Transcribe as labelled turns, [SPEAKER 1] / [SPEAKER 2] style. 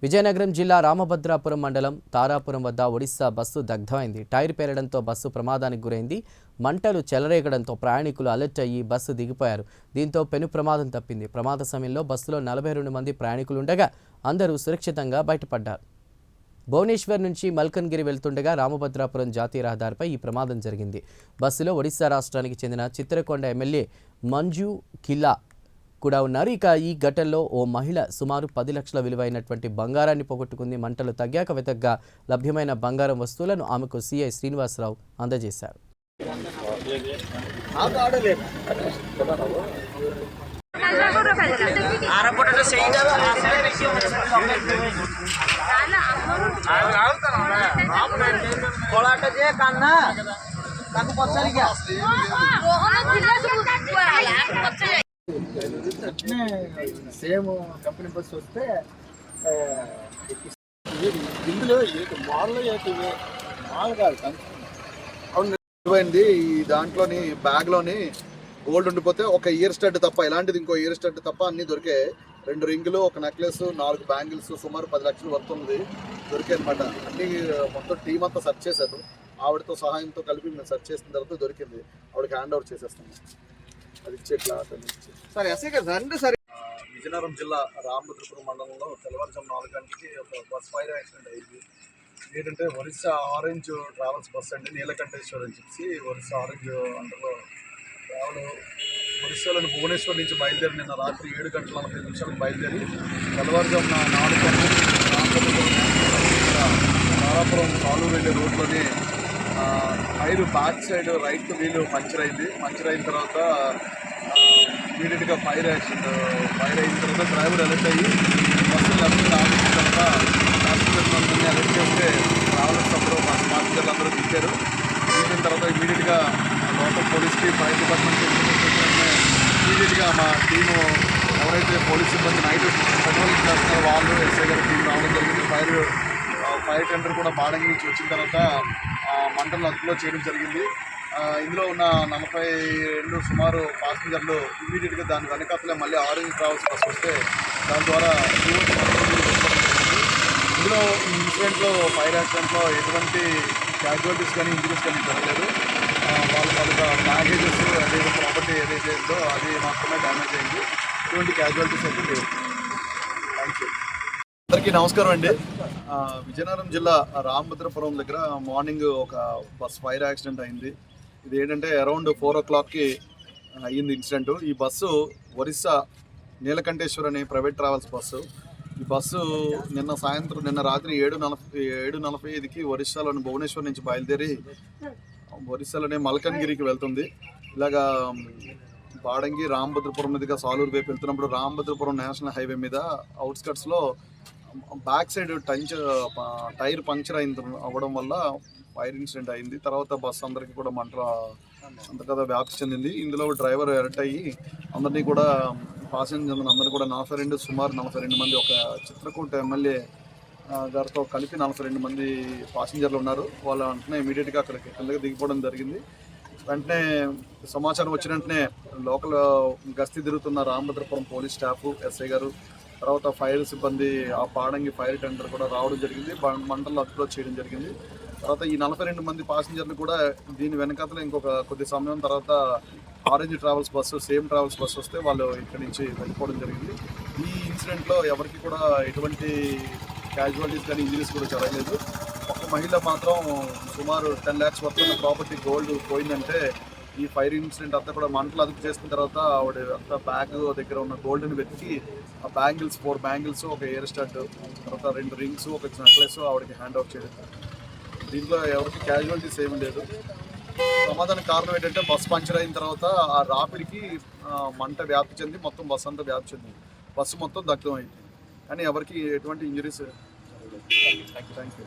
[SPEAKER 1] విజయనగరం జిల్లా రామభద్రాపురం మండలం తారాపురం వద్ద ఒడిశా బస్సు దగ్ధమైంది. టైర్ పేలడంతో బస్సు ప్రమాదానికి గురైంది. మంటలు చెలరేగడంతో ప్రయాణికులు అలర్ట్ అయ్యి బస్సు దిగిపోయారు. దీంతో పెను ప్రమాదం తప్పింది. ప్రమాద సమయంలో బస్సులో 42 మంది ప్రయాణికులు ఉండగా అందరూ సురక్షితంగా బయటపడ్డారు. భువనేశ్వర్ నుంచి మల్కన్గిరి వెళ్తుండగా రామభద్రాపురం జాతీయ రహదారిపై ఈ ప్రమాదం జరిగింది. బస్సులో ఒడిశా రాష్ట్రానికి చెందిన చిత్రకొండ ఎమ్మెల్యే మంజు కిల్లా కూడా ఉన్నారు. ఇక ఈ ఘటనలో ఓ మహిళ సుమారు 10 లక్షల విలువైనటువంటి బంగారాన్ని పోగొట్టుకుంది. మంటలు తగ్గాక వెతగ్గా లభ్యమైన బంగారం వస్తువులను ఆమెకు సిఐ శ్రీనివాసరావు అందజేశారు.
[SPEAKER 2] సేమ్ కంపెనీ బస్ వస్తే ఇందులో మాల్ కాదు అవునండి. ఈ దాంట్లోని బ్యాగ్లోని గోల్డ్ ఉండిపోతే ఒక ఇయర్ స్టడ్ తప్ప, ఇలాంటిది ఇంకో ఇయర్ స్టడ్ తప్ప అన్నీ దొరికాయి. 2 రింగులు, ఒక నెక్లెస్, 4 బ్యాంగిల్స్, సుమారు 10 లక్షలు వస్తుంది దొరికాయి అనమాట. అన్ని మొత్తం టీం అంతా సెర్చ్ చేశారు. ఆవిడతో సహాయంతో కలిపి మేము సెర్చ్ చేసిన తర్వాత దొరికింది. ఆవిడకి హ్యాండ్ ఓవర్ చేసేస్తాము. అది ఇచ్చే క్లాత్ అని సార్ ఎస్ఐ గారు రండి సార్. విజయనగరం జిల్లా రామభద్రపురం మండలంలో తెల్లవారుజాము 4 గంటలకి ఒక బస్ ఫైర్ యాక్సిడెంట్ అయింది. ఏంటంటే ఒరిస్సా ఆరెంజ్ ట్రావెల్స్ బస్ అండి, నీలకంఠేశ్వర్ అని చెప్పి ఒరిస్సా ఆరెంజ్ అండర్లో ట్రావెల్ ఒరిస్సాలోని భువనేశ్వర్ నుంచి బయలుదేరి నిన్న రాత్రి 7:40 బయలుదేరి తెల్లవారుజామున 4 గంటలకు తారాపురం సాలూరు వెళ్ళే రోడ్లోనే టైర్ బ్యాక్ సైడ్ రైట్ వీలు పంచర్ అయింది. పంచర్ అయిన తర్వాత ఇమీడియట్గా ఫైర్ అయిన తర్వాత డ్రైవర్ అలర్ట్ అయ్యి బస్సు లెఫ్ట్ ఆగిన తర్వాత ప్యాసింజర్లందరినీ అలర్ట్ చేస్తే ట్రావెలర్స్ అందరూ ప్యాసింజర్లు అందరూ దిగారు. దిగిన తర్వాత ఇమీడియట్గా లోకల్ పోలీస్కి, ఫైర్ డిపార్ట్మెంట్కి ఇమీడియట్గా మా టీము ఎవరైతే పోలీస్ సిబ్బంది నైట్ పెట్రోలింగ్ చేస్తున్నారో వాళ్ళు ఎస్ఐ గారి టీం రావడం జరిగింది. ఫైర్ టెండర్ కూడా బాడంగి నుంచి వచ్చిన తర్వాత మంటలను అదుపులో చేయడం జరిగింది. ఇందులో ఉన్న 42 సుమారు ప్యాసింజర్లు ఇమీడియట్గా దాని వెనకాతలే మళ్ళీ ఆరెంజ్ ట్రావెల్స్ బస్ వస్తే దాని ద్వారా ఇందులో ఈ ఇన్సిడెంట్లో ఫైర్ యాక్సిడెంట్లో ఎటువంటి క్యాజువాలిటీస్ కానీ ఇంజరీస్ కానీ జరగలేదు. వాళ్ళ ప్యాకేజెస్ అదే ప్రాపర్టీ ఏదైతే ఉందో అది మాత్రమే డ్యామేజ్ అయింది. ఎటువంటి క్యాజువాలిటీస్ అయితే లేవు. Thank you. అందరికీ నమస్కారం అండి. విజయనగరం జిల్లా రామభద్రపురం దగ్గర మార్నింగ్ ఒక బస్ ఫైర్ యాక్సిడెంట్ అయింది. ఇది ఏంటంటే అరౌండ్ 4 o'clockకి అయ్యింది ఇన్సిడెంట్. ఈ బస్సు ఒరిస్సా నీలకంఠేశ్వర్ అనే ప్రైవేట్ ట్రావెల్స్ బస్సు. ఈ బస్సు నిన్న రాత్రి 7:45కి ఒరిస్సాలోని భువనేశ్వర్ నుంచి బయలుదేరి ఒరిస్సాలోని మల్కన్గిరికి వెళ్తుంది. ఇలాగా బాడంగి రామభద్రపురం మీదుగా సాలూరు వైపు వెళ్తున్నప్పుడు రామభద్రపురం నేషనల్ హైవే మీద అవుట్స్కట్స్లో బ్యాక్ సైడ్ టైర్ పంక్చర్ అవ్వడం వల్ల ఫైర్ ఇన్సిడెంట్ అయింది. తర్వాత బస్సు అందరికీ కూడా మంట అంతగా వ్యాప్తి చెందింది. ఇందులో డ్రైవర్ అలర్ట్ అయ్యి అందరినీ కూడా ప్యాసింజర్లను అందరినీ కూడా 42 సుమారు 42 మంది, ఒక చిత్రకూట ఎమ్మెల్యే గారితో కలిపి 42 మంది ప్యాసింజర్లు ఉన్నారు. వాళ్ళు వెంటనే ఇమీడియట్గా అక్కడికి కిందకి దిగిపోవడం జరిగింది. వెంటనే సమాచారం వచ్చిన వెంటనే లోకల్ గస్తీ తిరుగుతున్న రామభద్రపురం పోలీస్ స్టాఫ్, ఎస్ఐ గారు, తర్వాత ఫైర్ సిబ్బంది, ఆ పాడంగి ఫైర్ టెండర్ కూడా రావడం జరిగింది. మంటలు అదుపులో చేయడం జరిగింది. తర్వాత ఈ 42 మంది ప్యాసింజర్లు కూడా దీని వెనకాతలో ఇంకొక కొద్ది సమయం తర్వాత orange travels bus, same travels bus వస్తే వాళ్ళు ఇక్కడి నుంచి వెళ్ళిపోవడం జరిగింది. ఈ ఇన్సిడెంట్లో ఎవరికి కూడా ఎటువంటి క్యాజువాలిటీస్ కానీ ఇంజరీస్ కూడా జరగలేదు. ఒక మహిళ మాత్రం సుమారు 10 lakhs వర్త్ ఉన్న ప్రాపర్టీ గోల్డ్ పోయిందంటే ఈ ఫైర్ ఇన్సిడెంట్ అంతా కూడా మంటలు అదుపు చేసిన తర్వాత ఆవిడ అంతా బ్యాగ్ దగ్గర ఉన్న గోల్డ్ని వెతికి ఆ బ్యాంగిల్స్, 4 బ్యాంగిల్స్, ఒక ఇయర్ స్టడ్, తర్వాత 2 రింగ్స్, ఒక నెక్లెస్ ఆవిడకి హ్యాండ్ ఓవర్ చేయడం. దీంట్లో ఎవరికి క్యాజువాలిటీస్ ఏమీ లేదు. ప్రమాదానికి కారణం ఏంటంటే బస్ పంచర్ అయిన తర్వాత ఆ రాపిడికి మంట వ్యాప్తి చెంది మొత్తం బస్సు అంతా వ్యాప్తి చెందింది. బస్సు మొత్తం దగ్ధం అయింది. కానీ ఎవరికి ఎటువంటి ఇంజరీస్. Thank you.